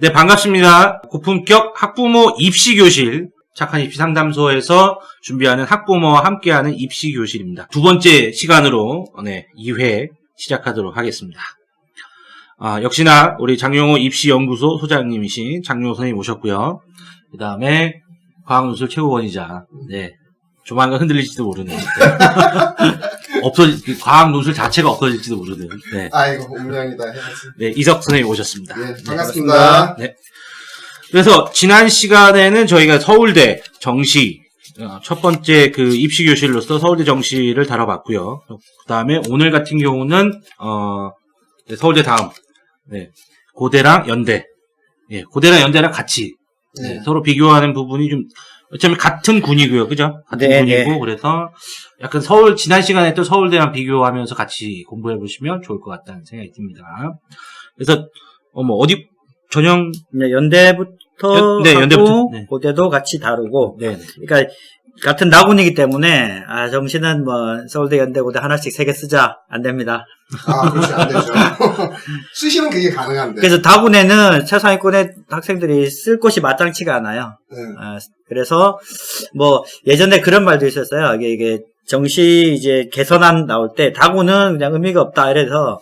네, 반갑습니다. 고품격 학부모 입시교실, 착한 입시 상담소에서 준비하는 학부모와 함께하는 입시교실입니다. 두 번째 시간으로, 2회 시작하도록 하겠습니다. 역시나 우리 장용호 입시연구소 소장님이신 장용호 선생님 오셨고요. 그 다음에 과학노술 최고권위자, 조만간 흔들릴지도 모르는. 과학노술 자체가 없어질지도 모르는. 네. 아이고, 운명이다. 해야지. 네, 이석 선생님 오셨습니다. 네, 반갑습니다. 네. 그래서 지난 시간에는 저희가 서울대 정시, 첫 번째 그 입시교실로서 서울대 정시를 다뤄봤고요. 그 다음에 오늘 같은 경우는, 서울대 다음, 고대랑 연대. 고대랑 연대랑 같이, 서로 비교하는 부분이 좀, 어쩌면 같은 군이고요. 그죠? 같은 군이고, 그래서 약간 지난 시간에 했던 서울대랑 비교하면서 같이 공부해 보시면 좋을 것 같다는 생각이 듭니다. 그래서, 전형. 연대부터. 연대부터. 고대도 같이 다루고. 그러니까, 같은 나군이기 때문에, 정시는 서울대, 연대, 고대 하나씩 3개 쓰자. 안 됩니다. 그렇지, 안 되죠. 쓰시면 그게 가능한데. 그래서 다군에는 최상위권의 학생들이 쓸 곳이 마땅치가 않아요. 그래서, 예전에 그런 말도 있었어요. 이게 정시 이제 개선안 나올 때, 다군은 그냥 의미가 없다. 이래서,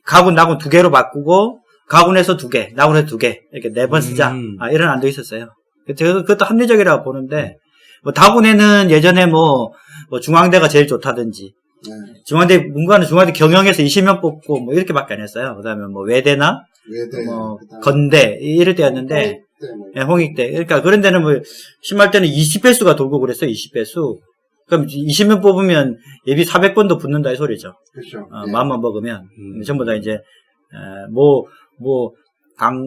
가군, 나군 2개로 바꾸고, 가군에서 2개, 나군에서 2개, 이렇게 4번 쓰자. 이런 안도 있었어요. 그것도 합리적이라고 보는데, 다군에는 예전에 중앙대가 제일 좋다든지, 문과는 중앙대 경영에서 20명 뽑고, 이렇게밖에 안 했어요. 그 다음에 외대나, 건대, 이럴 때였는데, 홍익대. 그러니까 그런 데는 심할 때는 20배수가 돌고 그랬어요, 20배수. 그럼 20명 뽑으면 예비 400번도 붙는다, 이 소리죠. 그렇죠. 마음만 먹으면. 전부 다 이제,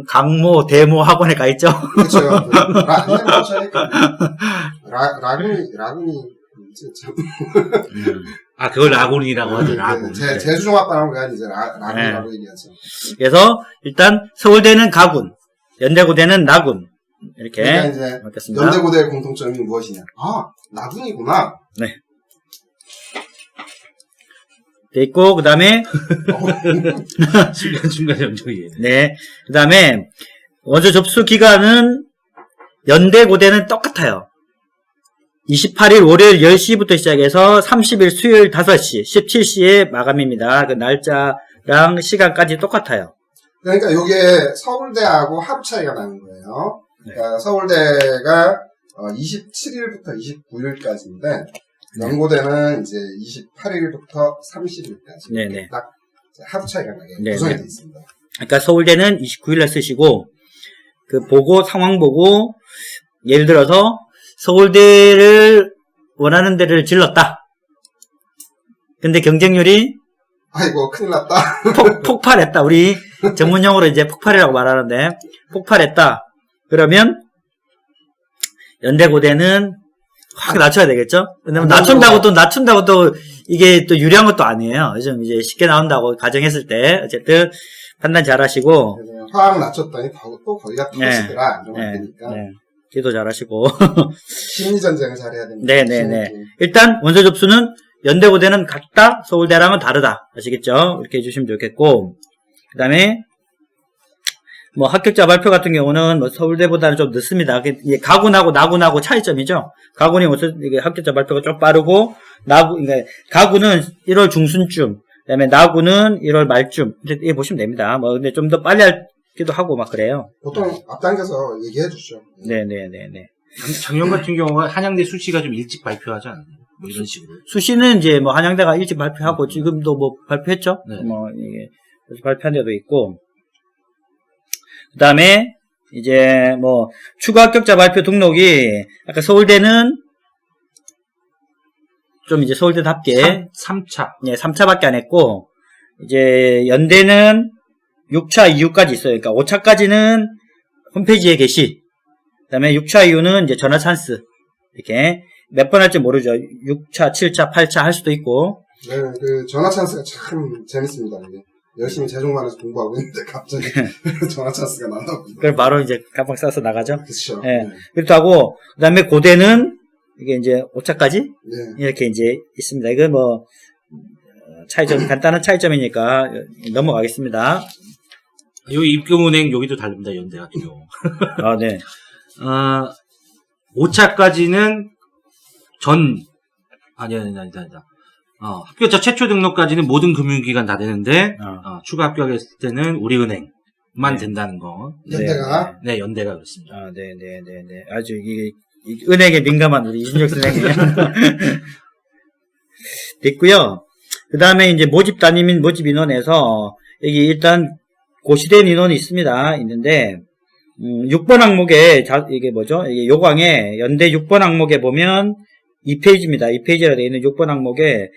강모, 대모 학원에 가 있죠. 그렇죠. 라군이, 진짜. 그걸 라군이라고 하죠, 라군. 제주종합반하고 가야지, 이제 라군이라고 얘기하죠. 그래서, 일단, 서울대는 가군, 연대고대는 나군. 이렇게. 그러니까 이제, 먹겠습니다. 연대고대의 공통점이 무엇이냐. 나군이구나. 네. 돼 있고, 그 다음에, 중간 연정이. 네. 그 다음에, 원서 접수 기간은, 연대고대는 똑같아요. 28일 월요일 10시부터 시작해서 30일 수요일 5시, 17시에 마감입니다. 그 날짜랑 시간까지 똑같아요. 그러니까 이게 서울대하고 하루 차이가 나는 거예요. 그러니까 서울대가 27일부터 29일까지인데 연고대는 이제 28일부터 30일까지 네네. 딱 하루 차이가 나게 구성이 되어 있습니다. 그러니까 서울대는 29일날 쓰시고 상황 보고 예를 들어서 서울대를 원하는 데를 질렀다. 근데 경쟁률이 아이고 큰일 났다. 폭발했다. 우리 전문용어로 이제 폭발이라고 말하는데 폭발했다. 그러면 연대고대는 확 낮춰야 되겠죠? 왜냐면 낮춘다고 또 이게 또 유리한 것도 아니에요. 좀 이제 쉽게 나온다고 가정했을 때 어쨌든 판단 잘 하시고 화학 낮췄더니 또 거기가 터지더라. 이러면 되니까. 기도 잘 하시고 심리전쟁을 잘해야 됩니다. 네네네. 일단 원서 접수는 연대고대는 같다, 서울대랑은 다르다. 아시겠죠? 이렇게 해주시면 좋겠고 그 다음에 합격자 발표 같은 경우는 서울대보다는 좀 늦습니다. 이게 가군하고 나군하고 차이점이죠. 가군이 이게 합격자 발표가 좀 빠르고 그러니까 가군은 1월 중순쯤, 그다음에 나군은 1월 말쯤 이렇게 보시면 됩니다. 근데 좀 더 빨리 하기도 하고 막 그래요. 보통 앞당겨서 얘기해 주죠. 네네네네. 작년 같은 경우가 한양대 수시가 좀 일찍 발표하지 않나요? 이런 식으로. 수시는 이제 한양대가 일찍 발표하고 지금도 발표했죠. 이게 그래서 발표한 데도 있고. 그 다음에, 이제, 추가 합격자 발표 등록이, 아까 서울대는, 좀 이제 서울대답게. 3차. 3차밖에 안 했고, 이제, 연대는 6차 이후까지 있어요. 그러니까 5차까지는 홈페이지에 게시. 그 다음에 6차 이후는 이제 전화 찬스. 이렇게. 몇 번 할지 모르죠. 6차, 7차, 8차 할 수도 있고. 네, 전화 찬스가 참 재밌습니다, 이게. 열심히 재종반에서 공부하고 있는데 갑자기 전화 찬스가 나온다고. 그걸 바로 이제 가방 싸서 나가죠. 그렇죠. 그렇게 하고 그다음에 고대는 이게 이제 5차까지 이렇게 이제 있습니다. 이건 차이점 간단한 차이점이니까 넘어가겠습니다. 여기 입금은행 여기도 다릅니다. 연대 같은 경우. 아, 네. 5차까지는 아니다. 합격자 최초 등록까지는 모든 금융기관 다 되는데, 추가 합격했을 때는 우리은행만 네. 된다는 거. 연대가? 네, 연대가 그렇습니다. 아, 네네네네. 아주 이 은행에 민감한 우리 이준혁 선생님. 됐고요. 그 다음에 이제 모집 담임인 모집 인원에서 여기 일단 고시된 인원이 있는데, 6번 항목에, 이게 뭐죠? 이게 요강에, 연대 6번 항목에 보면 2페이지입니다. 2페이지라 되어 있는 6번 항목에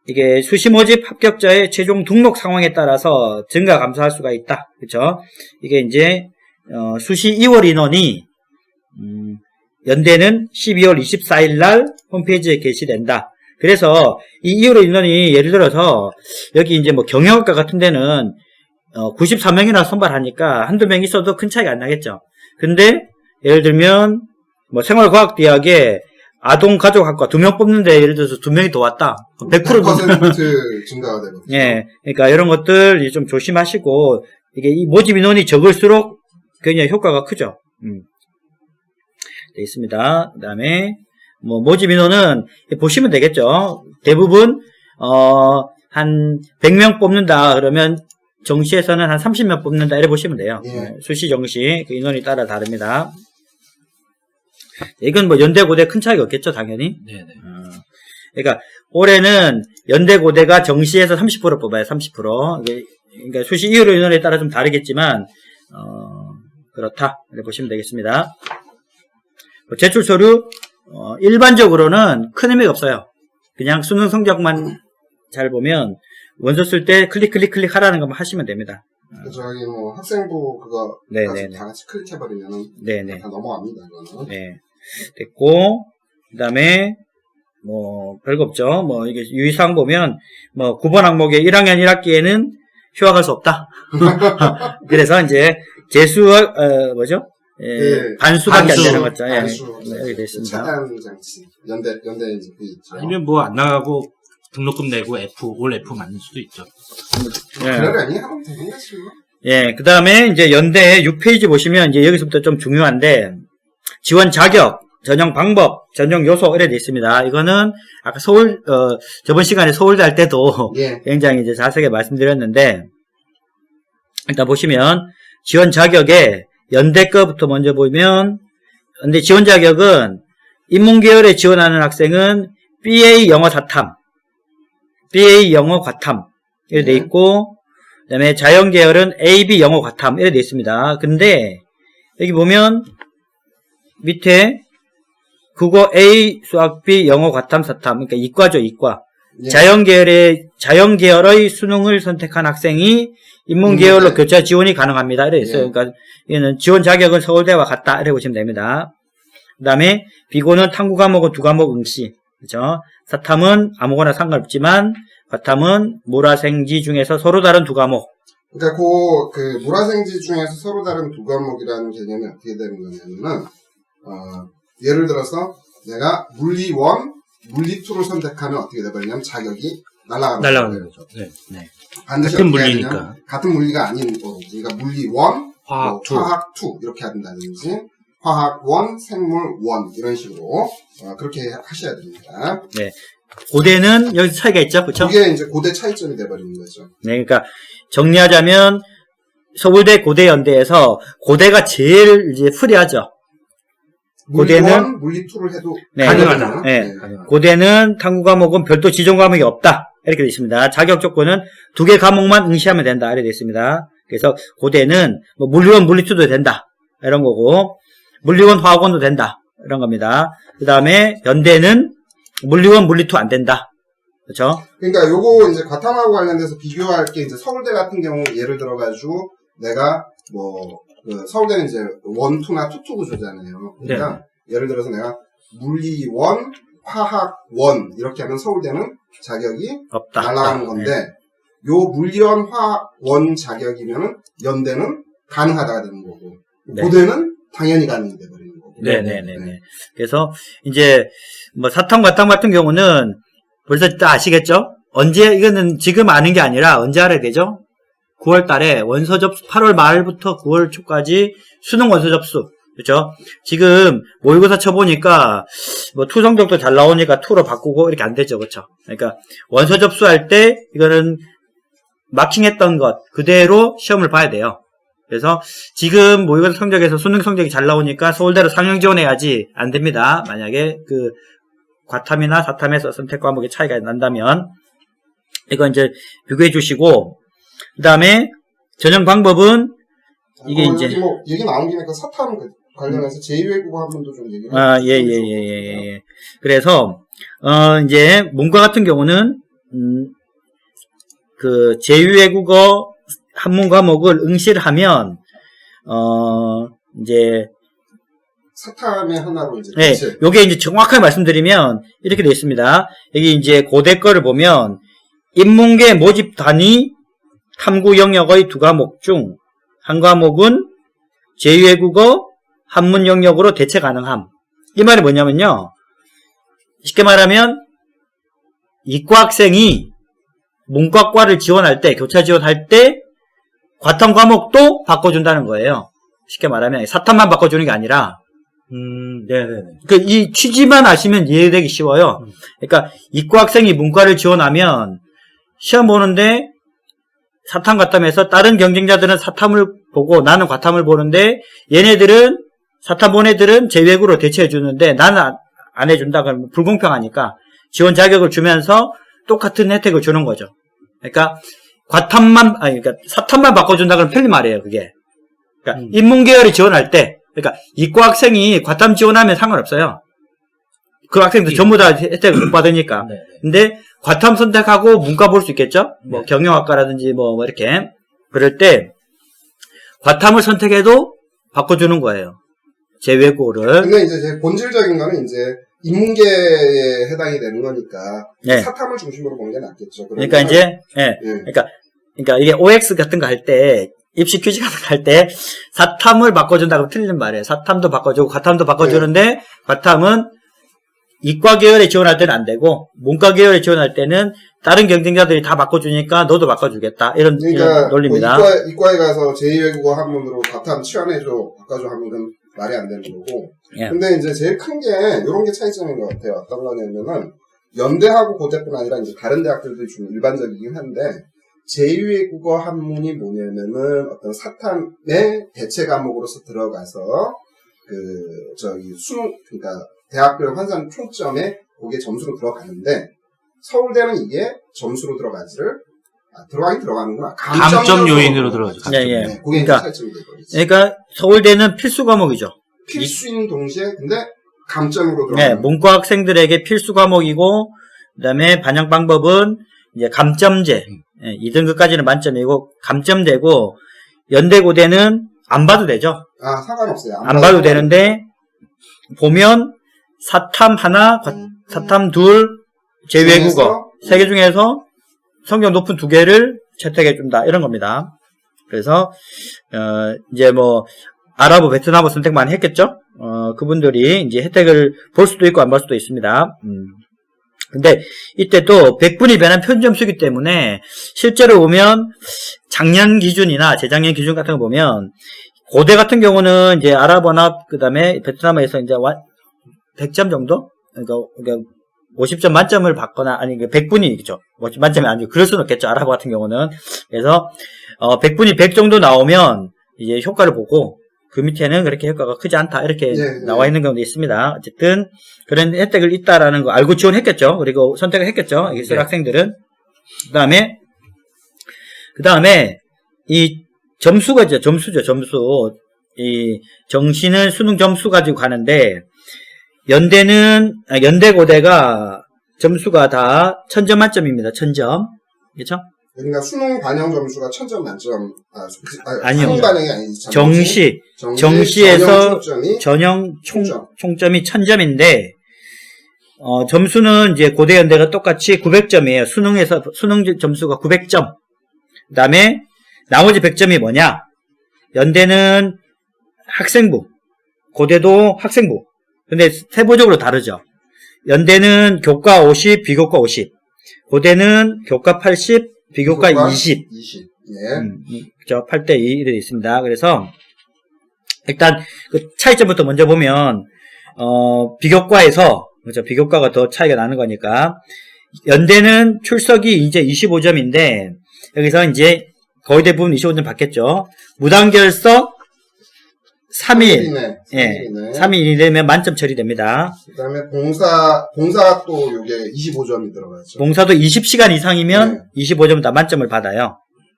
이게 수시 모집 합격자의 최종 등록 상황에 따라서 증가 감소할 수가 있다. 그쵸? 이게 이제, 수시 2월 인원이, 연대는 12월 24일 날 홈페이지에 게시된다. 그래서 이 2월 인원이 예를 들어서 여기 이제 뭐 경영학과 같은 데는 94명이나 선발하니까 한두 명 있어도 큰 차이가 안 나겠죠. 근데 예를 들면 뭐 생활과학대학에 아동가족학과 2명 뽑는데 예를 들어서 2명이 더 왔다. 100% 증가가 되거든요. 예. 그러니까 이런 것들 좀 조심하시고 이게 이 모집 인원이 적을수록 굉장히 효과가 크죠. 돼 있습니다. 그다음에 뭐 모집 인원은 보시면 되겠죠. 대부분 한 100명 뽑는다 그러면 정시에서는 한 30명 뽑는다 이렇게 보시면 돼요. 예. 수시 정시 그 인원에 따라 다릅니다. 이건 뭐 연대 고대 큰 차이가 없겠죠, 당연히. 네네. 그러니까 올해는 연대 고대가 정시에서 30% 뽑아요. 30%. 그러니까 수시 이후 인원에 따라 좀 다르겠지만 그렇다 이렇게 보시면 되겠습니다. 제출 서류 일반적으로는 큰 의미가 없어요. 그냥 수능 성적만 잘 보면 원서 쓸 때 클릭 하라는 것만 하시면 됩니다. 저기 뭐 학생부 그거 네네네. 다 같이 클릭해버리면은 네네. 다 넘어갑니다. 이거는. 네. 됐고 그다음에 뭐 별거 없죠. 뭐 이게 유의사항 보면 뭐 9번 항목에 1학년 1학기에는 휴학할 수 없다. 그래서 이제 재수학 뭐죠? 예, 반수밖에 안 되는 거죠. 예. 반수. 네, 여기 됐습니다. 차단 장치. 연대 이제 그 있죠. 아니면 뭐 안 나가고 등록금 내고 올 F 맞는 수도 있죠. 예. 그러려니 하면 되는 거지. 뭐. 예, 그 다음에 이제 연대 6페이지 보시면 이제 여기서부터 좀 중요한데, 지원 자격, 전형 방법, 전형 요소, 이래 돼 있습니다. 이거는 아까 저번 시간에 서울대 할 때도 예. 굉장히 이제 자세하게 말씀드렸는데, 일단 보시면, 지원 자격에 연대 거부터 먼저 보면, 근데 지원 자격은 인문계열에 지원하는 학생은 BA 영어 4탐, BA 영어 과탐, 이렇게 돼 있고, 그 다음에 자연계열은 AB 영어 과탐, 이렇게 돼 있습니다. 근데, 여기 보면, 밑에, 국어 A, 수학 B, 영어 과탐, 사탐, 그러니까 이과죠, 이과. 예. 자연계열의 수능을 선택한 학생이 인문계열로 교차 지원이 가능합니다. 이래 있어요. 예. 그러니까, 얘는 지원 자격은 서울대와 같다, 이렇게 보시면 됩니다. 그 다음에, 비고는 탐구 과목은 2과목 응시. 그죠? 사탐은 아무거나 상관없지만, 과탐은 물화생지 중에서 서로 다른 2과목. 그러니까 그 물화생지 중에서 서로 다른 2과목이라는 개념이 어떻게 되는 거냐면은 예를 들어서 내가 물리 1, 물리 2를 선택하면 어떻게 돼버리냐면 자격이 날아가는 거죠. 네. 반드시 같은 어떻게 해야 물리니까. 되냐면 같은 물리가 아닌 거고, 그러니까 물리 1, 화학 2. 화학 2 이렇게 한다든지 화학 1, 생물 1 이런 식으로 그렇게 하셔야 됩니다. 네. 고대는 여기 차이가 있죠, 그렇죠? 그게 이제 고대 차이점이 돼버리는 거죠. 네, 그러니까 정리하자면 서울대 고대연대에서 고대가 제일 이제 프리하죠. 물리 고대는 1, 물리 2를 해도 네, 가능하다. 네. 가능하다. 고대는 탐구 과목은 별도 지정 과목이 없다. 이렇게 되어 있습니다. 자격 조건은 2개 과목만 응시하면 된다. 이렇게 되어 있습니다. 그래서 고대는 뭐 물리 1, 물리 2도 된다. 이런 거고 물리 1, 화학 1도 된다. 이런 겁니다. 그 다음에 연대는 물리 1, 물리 2 안 된다. 그렇죠? 그러니까 요거 이제 과탐하고 관련돼서 비교할 게 이제 서울대 같은 경우 예를 들어가지고 내가 그 서울대는 이제 1, 2나 2, 2 구조잖아요. 그러니까 예를 들어서 내가 물리 1, 화학 1 이렇게 하면 서울대는 자격이 없다. 날아가는 건데 요 물리 1, 화학 1 자격이면은 연대는 가능하다가 되는 거고 네. 고대는 당연히 가능이 돼버리는 거고. 네네네네. 그래서 이제 뭐 사탐, 과탐 같은 경우는 벌써 다 아시겠죠? 언제 이거는 지금 아는 게 아니라 언제 알아야 되죠? 9월 달에 원서 접수, 8월 말부터 9월 초까지 수능 원서 접수. 그렇죠? 지금 모의고사 쳐보니까 뭐 투 성적도 잘 나오니까 투로 바꾸고 이렇게 안 되죠. 그렇죠? 그러니까 원서 접수할 때 이거는 마킹했던 것 그대로 시험을 봐야 돼요. 그래서 지금 모의고사 성적에서 수능 성적이 잘 나오니까 서울대로 상영 지원해야지 안 됩니다. 만약에 그 과탐이나 사탐에서 선택 과목의 차이가 난다면 이거 이제 비교해 주시고 그 다음에 전형 방법은 이게 이제 여기 뭐 얘기 나온 김에 그 사탐 관련해서 제2외국어 한 번도 좀 얘기를 예. 그래서 이제 문과 같은 경우는 그 제2외국어 한문 과목을 응시하면 이제 사탐의 하나로 이제 네, 요게 이제 정확하게 말씀드리면 이렇게 되어 있습니다. 여기 이제 고대 거를 보면 인문계 모집 단위 탐구 영역의 두 과목 중 한 과목은 제2외국어 한문 영역으로 대체 가능함. 이 말이 뭐냐면요. 쉽게 말하면 이과 학생이 문과과를 지원할 때, 교차 지원할 때 과탐 과목도 바꿔준다는 거예요. 쉽게 말하면 사탐만 바꿔주는 게 아니라 네네네. 그 이 취지만 아시면 이해되기 쉬워요. 그러니까 이과 학생이 문과를 지원하면 시험 보는데 사탐 과탐에서 다른 경쟁자들은 사탐을 보고 나는 과탐을 보는데 얘네들은 사탐 본 애들은 제2외국어로 대체해 주는데 나는 안 해준다. 그러면 불공평하니까 지원 자격을 주면서 똑같은 혜택을 주는 거죠. 그러니까 그러니까 사탐만 바꿔준다 그러면 틀린 말이에요. 그게. 그러니까 인문계열이 지원할 때, 그러니까 이과 학생이 과탐 지원하면 상관없어요. 그 학생들 전부 다 혜택을 못 받으니까. 네. 근데 과탐 선택하고 문과 볼 수 있겠죠? 뭐 경영학과라든지 뭐 이렇게. 그럴 때 과탐을 선택해도 바꿔주는 거예요. 제2외국어를. 근데 이제 제 본질적인 거는 이제 인문계에 해당이 되는 거니까 네. 사탐을 중심으로 보는 게 낫겠죠. 그러니까 이제 그러니까 이게 OX 같은 거 할 때 입시 퀴즈 같은 거 할 때 사탐을 바꿔준다고 틀린 말이에요. 사탐도 바꿔주고 과탐도 바꿔주는데 과탐은 이과 계열에 지원할 때는 안 되고 문과 계열에 지원할 때는 다른 경쟁자들이 다 바꿔주니까 너도 바꿔주겠다 이런 논리입니다. 뭐 이과에 가서 제2외국어 한문으로 과탐 치환해줘 바꿔줘 하면 그건 말이 안 되는 거고. 예. 근데 이제 제일 큰 게 이런 게 차이점인 것 같아요. 어떤 거냐면은 연대하고 고대뿐 아니라 이제 다른 대학들도 좀 일반적이긴 한데 제2외국어 한문이 뭐냐면은 어떤 사탐의 대체 과목으로서 들어가서 수능 그러니까 대학별 환산 총점에 거기에 점수로 들어가는데 서울대는 이게 점수로 들어가긴 들어가는구나. 감점 요인으로 들어가죠. 예. 그게 이제 차이점이 되거든요. 그러니까 서울대는 필수 과목이죠. 필수인 동시에 근데 감점으로 들어가는. 네, 문과 학생들에게 필수 과목이고 그다음에 반영 방법은 이제 감점제. 2등급까지는 만점이고 감점되고 연대고대는 안 봐도 되죠. 상관없어요. 안 봐도 되는데 보면 사탐 하나, 사탐 둘, 제2외국어 세 개 중에서 성적 높은 2개를 채택해 준다 이런 겁니다. 그래서 이제 뭐 아랍어, 베트남어 선택 많이 했겠죠. 그분들이 이제 혜택을 볼 수도 있고 안 볼 수도 있습니다. 근데 이때 또 100분이 변한 편점수기 때문에 실제로 보면 작년 기준이나 재작년 기준 같은 거 보면 고대 같은 경우는 이제 아랍어나 그다음에 베트남어에서 이제 100점 정도? 그러니까 50점 만점을 받거나 아니 100분이죠. 만점이 아니고 그럴 수는 없겠죠. 아랍어 같은 경우는. 그래서 100분이 100 정도 나오면 이제 효과를 보고 그 밑에는 그렇게 효과가 크지 않다 이렇게 나와 있는 경우도 있습니다. 어쨌든 그런 혜택을 있다라는 거 알고 지원했겠죠. 그리고 선택을 했겠죠. 있을 학생들은. 그다음에 이 점수가 있죠. 점수죠. 점수. 이 정시는 수능 점수 가지고 가는데 연대고대가 점수가 다 1000점 만점입니다. 1000점. 그렇죠? 그러니까 수능 반영 점수가 1000점 만점. 아니요. 수능 반영이 아니지. 정시에서 전형 총점이 1000점인데 점수는 이제 고대 연대가 똑같이 900점이에요. 수능 점수가 900점. 그다음에 나머지 100점이 뭐냐? 연대는 학생부, 고대도 학생부. 근데 세부적으로 다르죠. 연대는 교과 50, 비교과 50. 고대는 교과 80, 비교과 20. 예. 그죠? 8대 2 이렇게 있습니다. 그래서 일단 그 차이점부터 먼저 보면 비교과에서 그죠? 비교과가 더 차이가 나는 거니까 연대는 출석이 이제 25점인데 여기서 이제 거의 대부분 25점 받겠죠. 무단결석 3일, 3일이네. 예, 3일 이내면 만점 처리됩니다. 그 다음에 봉사 또 요게 25점이 들어가죠. 봉사도 20시간 이상이면 네. 25점 다 만점을 받아요.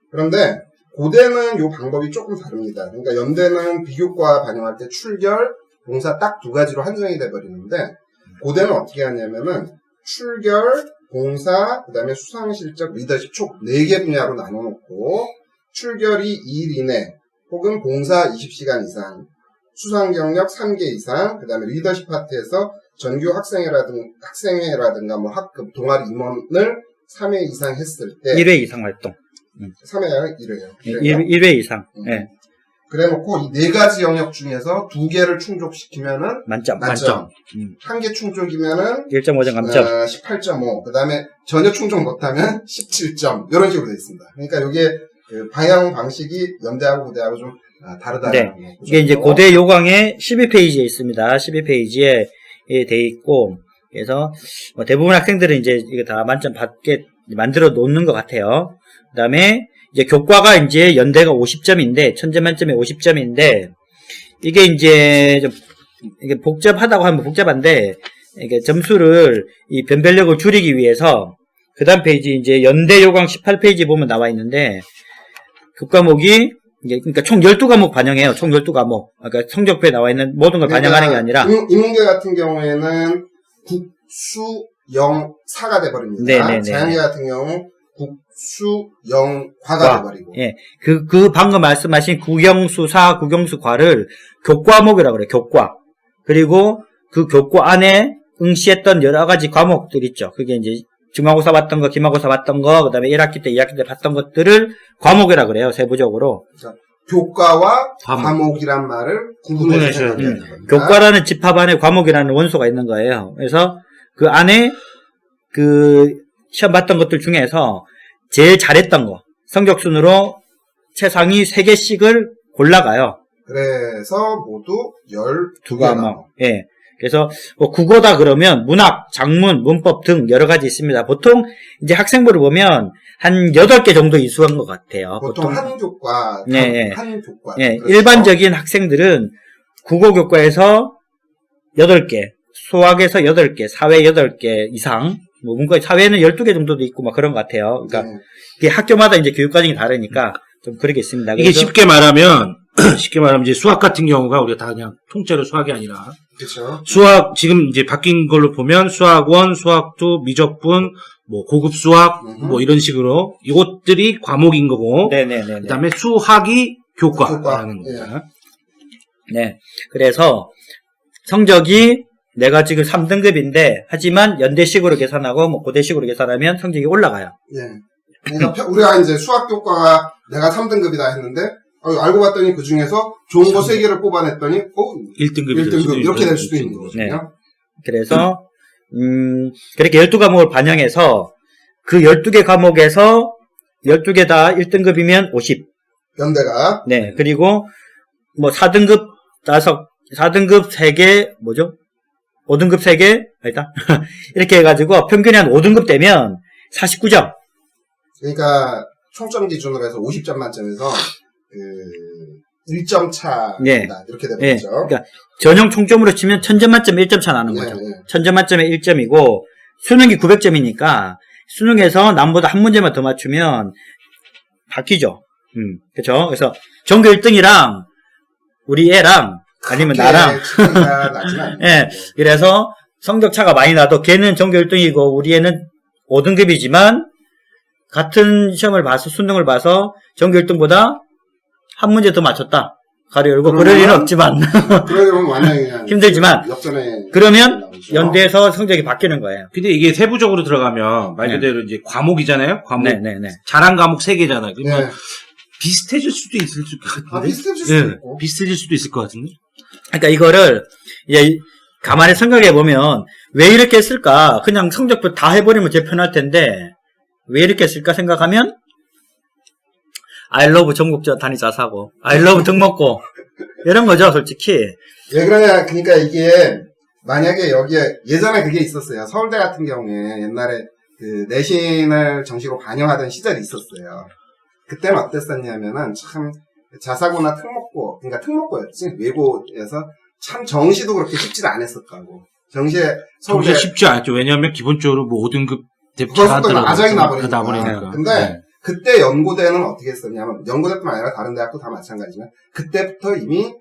그런데 고대는 요 방법이 조금 다릅니다. 그러니까 연대는 비교과 반영할 때 출결, 봉사 딱 두 가지로 한정이 돼버리는데 고대는 어떻게 하냐면은 출결, 봉사, 그 다음에 수상실적, 리더십 총 4개 분야로 나눠놓고 출결이 2일 이내 혹은 봉사 20시간 이상, 수상 경력 3개 이상, 그 다음에 리더십 파트에서 전교 학생회라든가 뭐 학급, 동아리 임원을 3회 이상 했을 때 1회 이상 활동. 3회야 1회요. 1회 이상. 예. 그래 놓고 이 4가지 영역 중에서 2개를 충족시키면은 만점. 만점. 1개 충족이면은 1.5점 감점. 18.5. 그 다음에 전혀 충족 못하면 17점. 이런 식으로 되어 있습니다. 그러니까 이게 그 방향 방식이 연대하고 고대하고 좀 다르다는 거. 네. 이게 이제 고대 요강의 12페이지에 있습니다. 12페이지에 돼 있고, 그래서 뭐 대부분 학생들은 이제 이거 다 만점 받게 만들어 놓는 것 같아요. 그 다음에 이제 교과가 이제 연대가 50점인데, 천점 만점에 50점인데, 이게 이제 좀, 이게 복잡하다고 하면 복잡한데, 이게 점수를, 이 변별력을 줄이기 위해서, 그 다음 페이지 이제 연대 요강 18페이지 보면 나와 있는데, 그 과목이, 이제, 그러니까 총 12과목 반영해요. 총 12과목. 그러니까 성적표에 나와 있는 모든 걸 반영하는 게 아니라. 인문계 같은 경우에는 국수, 영, 사가 돼버립니다. 네네네. 자연계 같은 경우 국수, 영, 과가 돼버리고. 예. 그 방금 말씀하신 국영수사, 국영수과를 교과목이라고 그래요. 교과. 그리고 그 교과 안에 응시했던 여러 가지 과목들 있죠. 그게 이제 중간고사 봤던 거, 기말고사 봤던 거, 그 다음에 1학기 때, 2학기 때 봤던 것들을 과목이라 그래요, 세부적으로. 그러니까 교과와 과목이란 말을 구분해서 구분해서, 교과라는 집합 안에 과목이라는 원소가 있는 거예요. 그래서 그 안에 그 시험 봤던 것들 중에서 제일 잘했던 거, 성적순으로 최상위 3개씩을 골라가요. 그래서 모두 12개 과목. 예. 그래서 뭐 국어다 그러면 문학, 작문, 문법 등 여러 가지 있습니다. 보통 이제 학생부를 보면 한 8개 정도 이수한 것 같아요. 보통 한 교과, 예, 한 교과. 예, 그렇죠? 일반적인 학생들은 국어 교과에서 8개, 수학에서 8개, 사회 8개 이상, 뭐 문과 사회는 12개 정도도 있고 막 그런 것 같아요. 그러니까 네. 이게 학교마다 이제 교육 과정이 다르니까 좀 그러게 있습니다. 이게 그래서 쉽게 말하면 이제 수학 같은 경우가 우리가 다 그냥 통째로 수학이 아니라 그렇죠. 수학 지금 이제 바뀐 걸로 보면 수학 1, 수학 2, 미적분, 뭐 고급 수학 뭐 이런 식으로 이것들이 과목인 거고 네네네. 그다음에 수학이 교과라는 교과. 겁니다. 네. 그래서 성적이 내가 지금 3등급인데 하지만 연대식으로 계산하고 뭐 고대식으로 계산하면 성적이 올라가요. 예. 그러니까 우리가 이제 수학 교과가 내가 3등급이다 했는데 알고 봤더니 그 중에서 좋은 거 3개를 뽑아냈더니 1등급이 1등급 이렇게 될 수도 있는 거거든요. 네. 그래서 그렇게 12과목을 반영해서 그 12개 과목에서 12개 다 1등급이면 50. 연대가 네. 그리고 뭐 4등급 4등급 3개 뭐죠? 5등급 3개? 일단 이렇게 해가지고 평균이 한 5등급 되면 49점. 그러니까 총점 기준으로 해서 50점 만점에서 그 1점 차다 네. 이렇게 되는 예. 거죠. 그러니까 전형 총점으로 치면 1000점 만점에 1점 차 나는 거죠. 네, 네. 1000점 만점에 1점이고 수능이 900점이니까 수능에서 남보다 한 문제만 더 맞추면 바뀌죠. 그렇죠? 그래서 전교 1등이랑 우리 애랑 아니면 나랑 차이가 나진 않아요. 예. 그래서 성적 차가 많이 나도 걔는 전교 1등이고 우리 애는 5등급이지만 같은 시험을 봐서 수능을 봐서 전교 1등보다 한 문제 더 맞췄다. 가로 열고 그럴 일은 없지만 그러면 완전히 그냥 힘들지만 역전에 그러면 나오죠. 연대에서 성적이 바뀌는 거예요. 근데 이게 세부적으로 들어가면 말 네. 그대로 이제 과목이잖아요. 과목. 네네네. 잘한 과목 3개잖아요. 그러면 네. 비슷해질 수도 있을 것 같은데. 비슷해질 수도 예, 있고. 비슷해질 수도 있을 것 같은데. 그러니까 이거를 이제 가만히 생각해 보면 왜 이렇게 했을까? 그냥 성적표 다 해버리면 제일 편할 텐데 왜 이렇게 했을까 생각하면 I love 전국전 단위 자사고, I love 등먹고, 이런 거죠, 솔직히. 왜 그러냐, 그러니까 이게, 만약에 여기에, 예전에 그게 있었어요. 서울대 같은 경우에 옛날에 그 내신을 정시로 반영하던 시절이 있었어요. 그때는 어땠었냐면은 참 자사고나 특목고, 그러니까 특목고였지. 외고에서 참 정시도 그렇게 쉽지 않았었다고. 정시에 서울대 정시 쉽지 않죠. 왜냐하면 기본적으로 뭐 5등급 그것도 아작이 나버리니까. 나버리니까. 근데 네. 그때 연고대는 어떻게 했었냐면 연고대뿐만 아니라 다른 대학도 다 마찬가지지만 그때부터 이미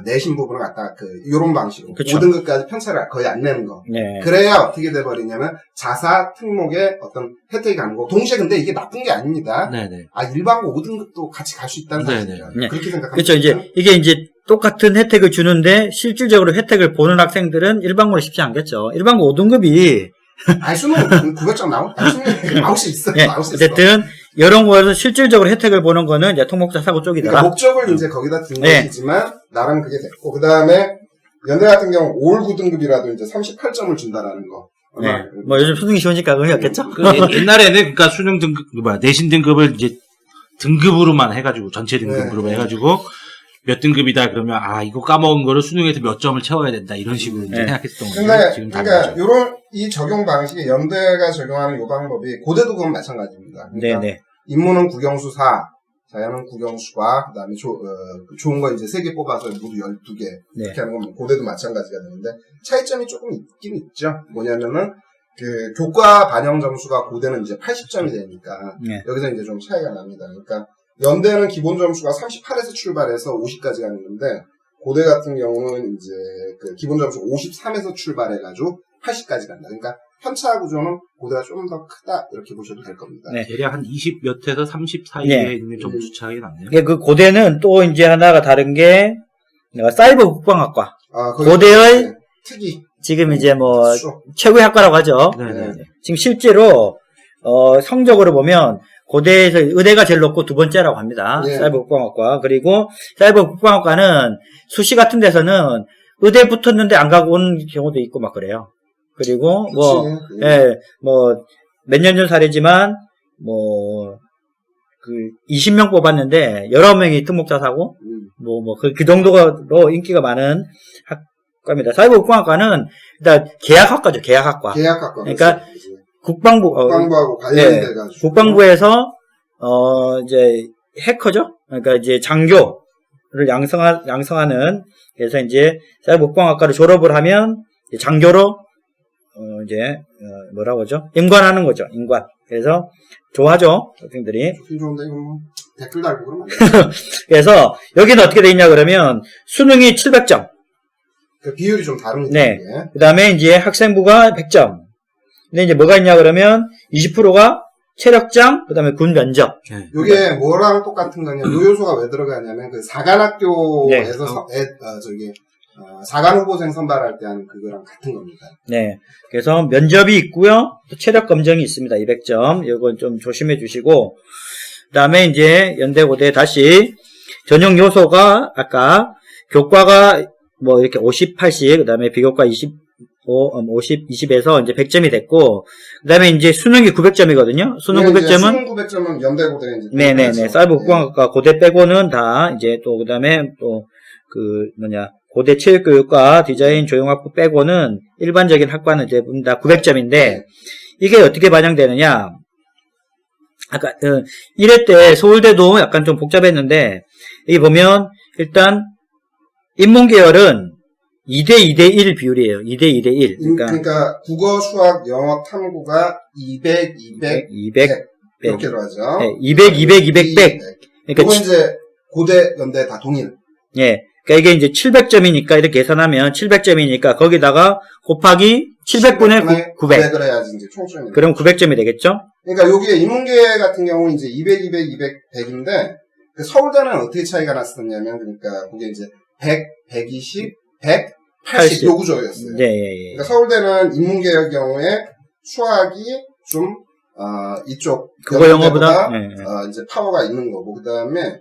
내신 부분을 갖다가 요런 방식으로 그쵸. 5등급까지 편차를 거의 안 내는 거. 네. 그래야 어떻게 돼버리냐면 자사 특목의 어떤 혜택이 가는 거. 동시에 근데 이게 나쁜 게 아닙니다. 네네. 일반고 5등급도 같이 갈 수 있다는 네네. 사실이죠. 네. 그렇게 생각합니다. 그렇죠. 이게 이제 똑같은 혜택을 주는데 실질적으로 혜택을 보는 학생들은 일반고는 쉽지 않겠죠. 일반고 5등급이 수능 900점 나올 수 있어. 예, 나올 수 있어. 어쨌든 이런 거에서 실질적으로 혜택을 보는 거는 이제 통목자사고 쪽이다. 그러니까 목적을 이제 거기다 둔 네. 것이지만 나름 그게 됐고 그 다음에 연대 같은 경우 올 9등급이라도 이제 38점을 준다라는 거. 네. 뭐 요즘 수능이 쉬우니까 의미 없겠죠? 옛날에는 그러니까 수능 등급, 내신 등급을 이제 등급으로만 해가지고 전체 등급으로만 네. 해가지고 몇 등급이다 그러면 이거 까먹은 거를 수능에서 몇 점을 채워야 된다 이런 식으로 이제 네. 생각했었던 거죠. 근데 지금 그러니까 다르죠. 요런 이 적용 방식이 연대가 적용하는 요 방법이 고대도 그건 마찬가지입니다. 그러니까 네네. 인문은 국영수 4, 자연은 국영수과 그다음에 좋은 거 이제 3개 뽑아서 모두 12개 네. 이렇게 하는 건 고대도 마찬가지가 되는데 차이점이 조금 있긴 있죠. 뭐냐면은 그 교과 반영 점수가 고대는 이제 80점이 되니까 네. 여기서 이제 좀 차이가 납니다. 그러니까 연대는 기본 점수가 38에서 출발해서 50까지 가는 건데 고대 같은 경우는 이제 그 기본 점수 53에서 출발해가지고 80까지 간다. 그러니까 편차 구조는 고대가 좀 더 크다 이렇게 보셔도 될 겁니다. 네. 대략 한 20 몇에서 30 사이에 네. 있는 점수 차이가 나네요. 이게 그 고대는 또 이제 하나가 다른 게 사이버 국방학과. 거기 고대의 네, 특이 지금 이제 뭐 수업. 최고의 학과라고 하죠. 네네. 지금 실제로 성적으로 보면 고대에서 의대가 제일 높고 두 번째라고 합니다. 네. 사이버 국방학과. 그리고 사이버 국방학과는 수시 같은 데서는 의대 붙었는데 안 가고 온 경우도 있고 막 그래요. 그리고 몇 년 전 사례지만 20명 뽑았는데 19명이 특목자사고 그 정도로 인기가 많은 학과입니다. 사이버 국방학과는 일단 계약학과죠. 계약학과. 계약학과. 그러니까 국방부하고 관련돼가지고 국방부에서 이제 해커죠. 그러니까 이제 장교를 양성하는 그래서 이제 사이버 국방학과를 졸업을 하면 이제 장교로 뭐라고 하죠? 임관하는 거죠. 임관. 그래서 좋아하죠. 학생들이. 좋긴 좋은데 이거 뭐 댓글 달고 그러면 안 돼. 그래서 여기는 어떻게 돼 있냐 그러면 수능이 700점. 그 비율이 좀 다릅니다. 네. 이게. 그다음에 이제 학생부가 100점. 근데 이제 뭐가 있냐 그러면 20%가 체력장, 그다음에 군 면접. 네. 요게 뭐랑 똑같은 거냐? 요 요소가 왜 들어가냐면 그 사관학교에서 사관 후보생 선발할 때 하는 그거랑 같은 겁니다. 네. 그래서 면접이 있고요. 또 체력 검정이 있습니다. 200점. 이건 좀 조심해 주시고. 그다음에 이제 연대고대 다시 전형 요소가 아까 교과가 뭐 이렇게 50, 80, 그다음에 비교과 50, 20에서 이제 100점이 됐고, 그다음에 이제 수능이 900점이거든요. 수능 900점은 수능 900점은 연대고대 이제 네네네. 사이버 국방학과 고대 빼고는 다 이제 또 그다음에 또 고대 체육교육과 디자인 조형학부 빼고는 일반적인 학과는 이제 다 900점인데 이게 어떻게 반영되느냐? 아까 1회 때 서울대도 약간 좀 복잡했는데 여기 보면 일단 인문계열은 2대2대1 비율이에요. 2대2대1. 그러니까 국어, 수학, 영어, 탐구가 200, 200, 200, 100 이렇게 들어가죠. 네, 200, 200, 200, 100. 그러니까 그러니까 이제 고대, 연대 다 동일. 예. 그러니까 이게 이제 700점이니까 이렇게 계산하면 700점이니까 거기다가 곱하기 700분의 900. 900을 해야지 이제 총점이. 그럼 900점이 되겠죠? 그러니까 여기에 인문계 같은 경우 이제 200, 200, 200, 100인데 그 서울대는 어떻게 차이가 났었냐면 그러니까 그게 이제 100, 120, 100, 80 요 구조였어요. 네, 예. 그러니까 서울대는 인문계의 경우에 수학이 좀 이쪽 그거 영어보다 이제 파워가 있는 거고 그다음에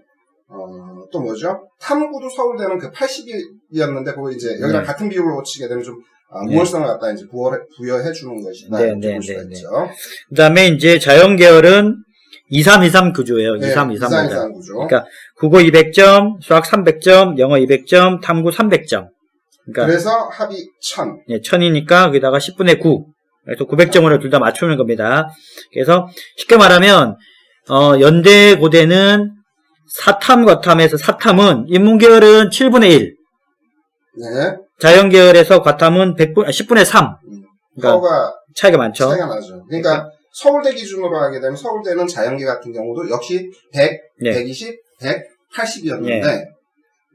또 뭐죠? 탐구도 서울대는 그 80이었는데 그거 이제 여기랑 같은 비율로 치게 되면 좀 우월성을 갖다 이제 부여해 주는 것이다. 이렇게 볼 수가 있죠. 그다음에 이제 자연계열은 2323 구조예요. 네, 2323 2323 구조. 그러니까 국어 200점, 수학 300점, 영어 200점, 탐구 300점. 그러니까 그래서 합이 1000. 예, 1000이니까 거기다가 10분의 9. 그래서 900점으로 둘 다 맞추는 겁니다. 그래서 쉽게 말하면 연대 고대는 사탐 과탐에서 사탐은 인문계열은 7분의 1. 네. 자연계열에서 과탐은 10분의 3. 그러니까 파워가 차이가 많죠. 차이가 나죠. 그러니까 서울대 기준으로 하게 되면 서울대는 자연계 같은 경우도 역시 100, 네. 120, 180이었는데 네.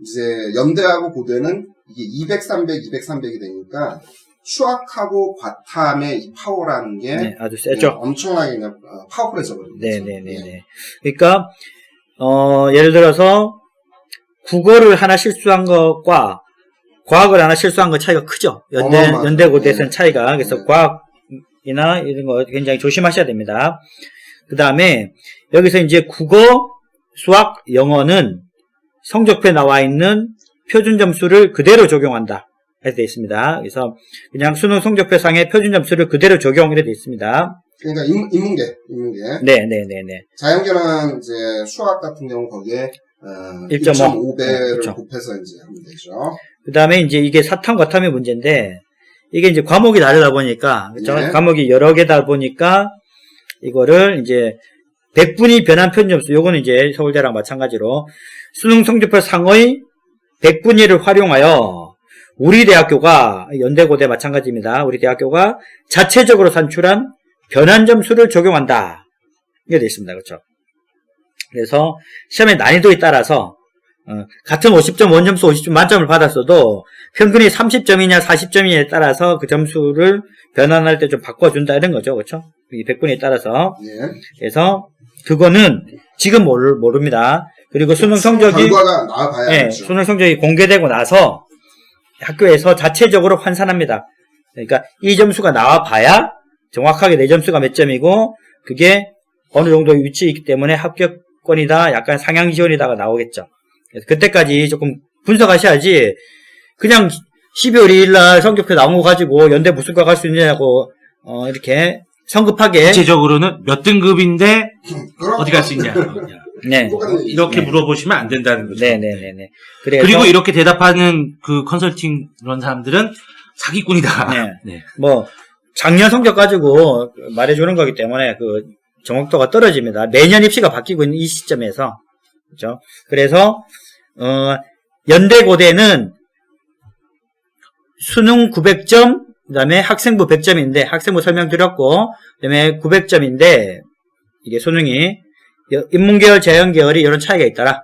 이제 연대하고 고대는 이게 200, 300, 200, 300이 되니까 수학하고 과탐의 이 파워라는 게 네, 아주 세죠. 엄청나게 그냥 파워풀해져 버립니다. 네네네네. 그러니까 예를 들어서 국어를 하나 실수한 것과 과학을 하나 실수한 것 차이가 크죠. 연대 고대에서는 차이가. 그래서 과학이나 이런 거 굉장히 조심하셔야 됩니다. 그 다음에 여기서 이제 국어, 수학, 영어는 성적표에 나와 있는 표준 점수를 그대로 적용한다. 해서 되어 있습니다. 그래서 그냥 수능 성적표 상의 표준 점수를 그대로 적용해 되어 있습니다. 그러니까 인문계. 네네네네. 자연계는 이제 수학 같은 경우 거기에 1.5배를 그렇죠. 곱해서 이제 하면 되죠. 그 다음에 이제 이게 사탐, 과탐의 문제인데, 이게 이제 과목이 다르다 보니까, 그렇죠? 네. 과목이 여러 개다 보니까, 이거를 이제 100분위 변환 표준 점수, 요거는 이제 서울대랑 마찬가지로 수능 성적표 상의 100분위를 활용하여 우리 대학교가, 연대고대 마찬가지입니다. 우리 대학교가 자체적으로 산출한 변환 점수를 적용한다. 이게 되어 있습니다. 그렇죠? 그래서 시험의 난이도에 따라서 같은 50점, 원점수 50점 만점을 받았어도 평균이 30점이냐 40점이냐에 따라서 그 점수를 변환할 때 좀 바꿔준다 이런 거죠. 그렇죠? 이 100분에 따라서. 예. 그래서 그거는 지금 모릅니다. 그리고 수능 성적이 결과가 나와봐야겠죠. 수능 성적이 공개되고 나서 학교에서 자체적으로 환산합니다. 그러니까 이 점수가 나와봐야 정확하게 내 점수가 몇 점이고 그게 어느 정도 위치에 있기 때문에 합격권이다, 약간 상향 지원이다가 나오겠죠. 그래서 그때까지 조금 분석하셔야지 그냥 12월 2일 날 성적표 나온 거 가지고 연대 무슨 과 갈 수 있느냐고 이렇게 성급하게 구체적으로는 몇 등급인데 어디 갈 수 있냐. 네. 이렇게 물어보시면 안 된다는 거죠. 네네네네. 그리고 이렇게 대답하는 그 컨설팅 그런 사람들은 사기꾼이다. 네. 뭐 작년 성적 가지고 말해주는 거기 때문에 그 정확도가 떨어집니다. 매년 입시가 바뀌고 있는 이 시점에서. 그렇죠? 그래서 연대고대는 수능 900점, 그 다음에 학생부 100점인데, 학생부 설명드렸고, 그 다음에 900점인데, 이게 수능이, 인문계열, 자연계열이 이런 차이가 있더라.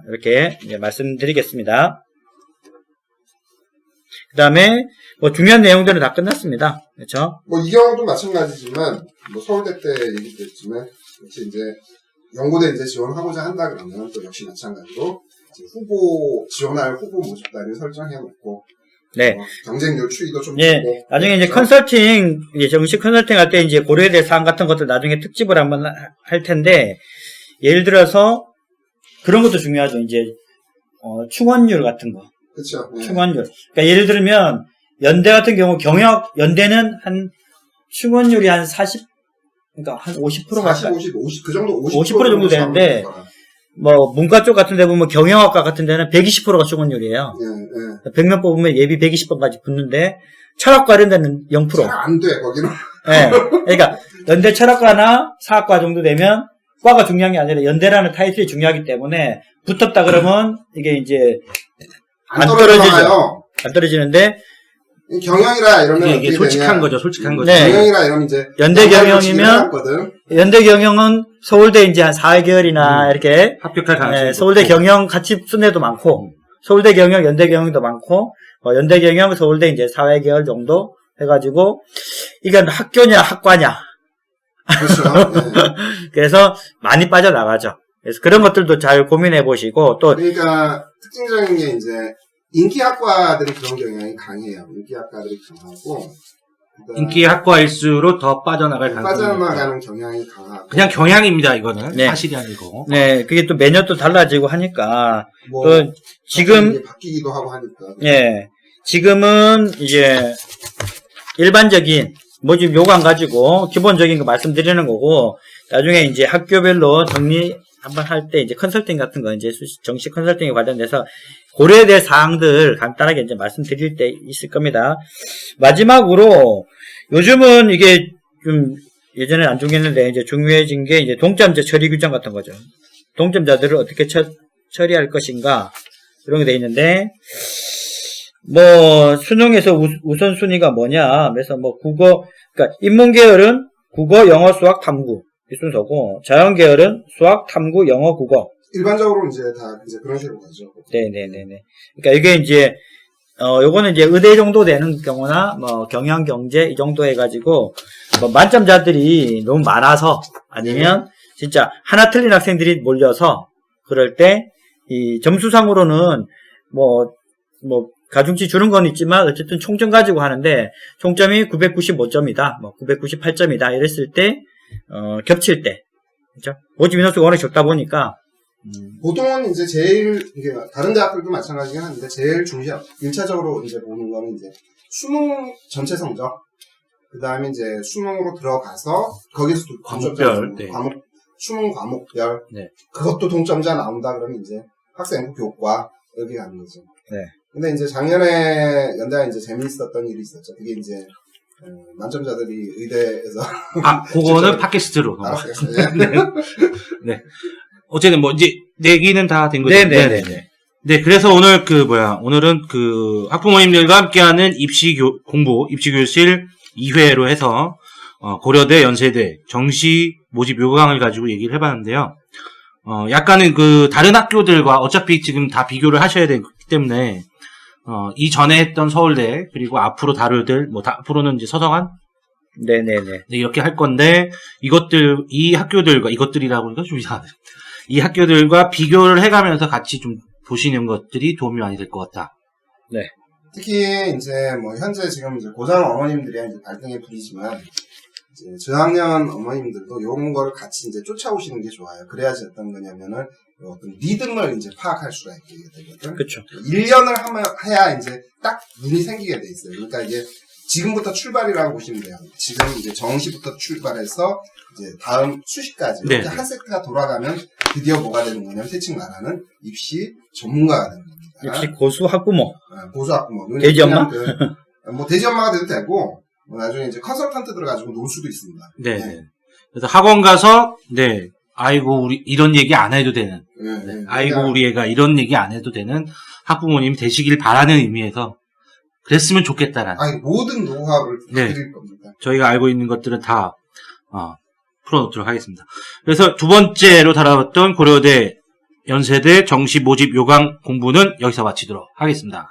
이렇게 이제 말씀드리겠습니다. 그 다음에, 뭐 중요한 내용들은 다 끝났습니다. 그렇죠? 뭐 이 경우도 마찬가지지만, 뭐 서울대 때 얘기도 했지만, 역시 이제 연고대 이제 지원하고자 한다 그러면 또 역시 마찬가지로 지원할 후보 모집단을 설정해놓고, 네. 경쟁률 추이도 좀 예, 주고. 나중에 이제 컨설팅, 이제 정식 컨설팅 할 때 이제 고려해야 될 사항 같은 것들 나중에 특집을 한번 할 텐데, 예를 들어서 그런 것도 중요하죠. 이제, 충원율 같은 거. 그쵸. 네. 충원율. 그러니까 예를 들면, 연대 같은 경우 연대는 한, 충원율이 한 40, 그러니까 한 50%가. 50, 그 정도 50% 정도 되는데, 뭐, 문과 쪽 같은 데 보면 경영학과 같은 데는 120%가 충원율이에요. 예. 100명 뽑으면 예비 120번까지 붙는데, 철학과 이런 데는 0%. 잘 안 돼, 거기는. 예. 그러니까, 연대 철학과나 사학과 정도 되면, 과가 중요한 게 아니라 연대라는 타이틀이 중요하기 때문에, 붙었다 그러면, 이게 이제, 안 떨어지죠. 안 떨어지는데, 경영이라 이러면 이게 솔직한 거죠, 솔직한 거죠. 네. 경영이라 이러면 이제 연대 경영이면 연대 경영은 서울대 이제 한 4개월이나 이렇게 합격할 가능성이 서울대 높고. 경영 같이 쓴 애도 많고 서울대 경영, 연대 경영도 많고 연대 경영, 서울대 이제 4개월 정도 해가지고 이건 학교냐 학과냐 그렇죠. 네. 그래서 많이 빠져나가죠. 그래서 그런 것들도 잘 고민해 보시고 또 그러니까 특징적인 게 이제 인기학과들이 그런 경향이 강해요. 인기학과들이 강하고 인기 학과일수록 더 빠져나갈 가능성이 빠져나가는 경향이 강하고 그냥 경향입니다. 이거는 네. 사실이 아니고. 네, 그게 또 매년 또 달라지고 하니까 뭐 또 지금 바뀌기도 하고 하니까 예, 지금은 이제 일반적인 뭐 지금 요거 안 가지고 기본적인 거 말씀드리는 거고 나중에 이제 학교별로 정리 한번 할 때 이제 컨설팅 같은 거 이제 정시 컨설팅에 관련돼서 고려해야 될 사항들 간단하게 이제 말씀드릴 때 있을 겁니다. 마지막으로 요즘은 이게 좀 예전에 안 중요했는데 이제 중요해진 게 이제 동점자 처리 규정 같은 거죠. 동점자들을 어떻게 처리할 것인가 이런 게 돼 있는데 뭐 수능에서 우선순위가 뭐냐 그래서 뭐 국어 그러니까 인문계열은 국어, 영어, 수학, 탐구 이 순서고 자연계열은 수학, 탐구, 영어, 국어. 일반적으로 이제 다 이제 그런 식으로 가죠. 네네네네. 그러니까 이게 이제 요거는 이제 의대 정도 되는 경우나 뭐 경영, 경제 이 정도 해가지고 뭐 만점자들이 너무 많아서 아니면 진짜 하나 틀린 학생들이 몰려서 그럴 때 이 점수상으로는 뭐 가중치 주는 건 있지만 어쨌든 총점 가지고 하는데 총점이 995점이다, 뭐 998점이다 이랬을 때 겹칠 때, 그렇죠? 모집 인원수가 워낙 적다 보니까 보통은 이제 제일 이게 다른 대학들도 마찬가지긴 한데 제일 중시 1차적으로 이제 보는 거는 이제 수능 전체 성적, 그 다음에 이제 수능으로 들어가서 거기서 또 과목별, 네. 수능 과목별, 네. 그것도 동점자 나온다 그러면 이제 학생 교과 여기 가는 거죠. 네. 근데 이제 작년에 연대가 이제 재미있었던 일이 있었죠. 그게 이제 만점자들이 의대에서 그거는 팟캐스트로. 알았어요. 네. 어쨌든 뭐 이제 내기는 다 된 거죠. 네네네. 네, 그래서 오늘은 학부모님들과 함께하는 입시교실 2회로 해서 고려대, 연세대 정시 모집 요강을 가지고 얘기를 해봤는데요. 약간은 다른 학교들과 어차피 지금 다 비교를 하셔야 되기 때문에 이전에 했던 서울대 그리고 앞으로 다룰 앞으로는 이제 서성한 네네네. 네, 이렇게 할 건데 이 학교들과 이것들이라고 하니까 좀 이상하네. 이 학교들과 비교를 해가면서 같이 좀 보시는 것들이 도움이 많이 될 것 같다. 네. 특히 이제 뭐 현재 지금 이제 고장 어머님들이 이제 발등에 불이지만 이제 저학년 어머님들도 이런 거를 같이 이제 쫓아오시는 게 좋아요. 그래야지 어떤 거냐면은 어떤 리듬을 이제 파악할 수가 있게 되거든. 그렇죠. 1년을 해야 이제 딱 눈이 생기게 돼 있어요. 그러니까 이게 지금부터 출발이라고 보시면 돼요. 지금 이제 정시부터 출발해서 이제 다음 수시까지 이렇게 네. 한 세트가 돌아가면 드디어 뭐가 되는 거냐면 대칭 말하는 입시 전문가가 되는 겁니다. 역시 고수 학부모. 고수 학부모. 돼지 엄마? 뭐 돼지 엄마가 돼도 되고 뭐 나중에 이제 컨설턴트 들어가지고 놀 수도 있습니다. 네. 그래서 학원 가서 아이고 우리 이런 얘기 안 해도 되는. 네. 아이고 우리 애가 이런 얘기 안 해도 되는 학부모님이 되시길 바라는 의미에서 그랬으면 좋겠다라는. 아니 모든 노하우를 드릴 겁니다. 저희가 알고 있는 것들은 다 풀어놓도록 하겠습니다. 그래서 두 번째로 다뤄봤던 고려대 연세대 정시 모집 요강 공부는 여기서 마치도록 하겠습니다.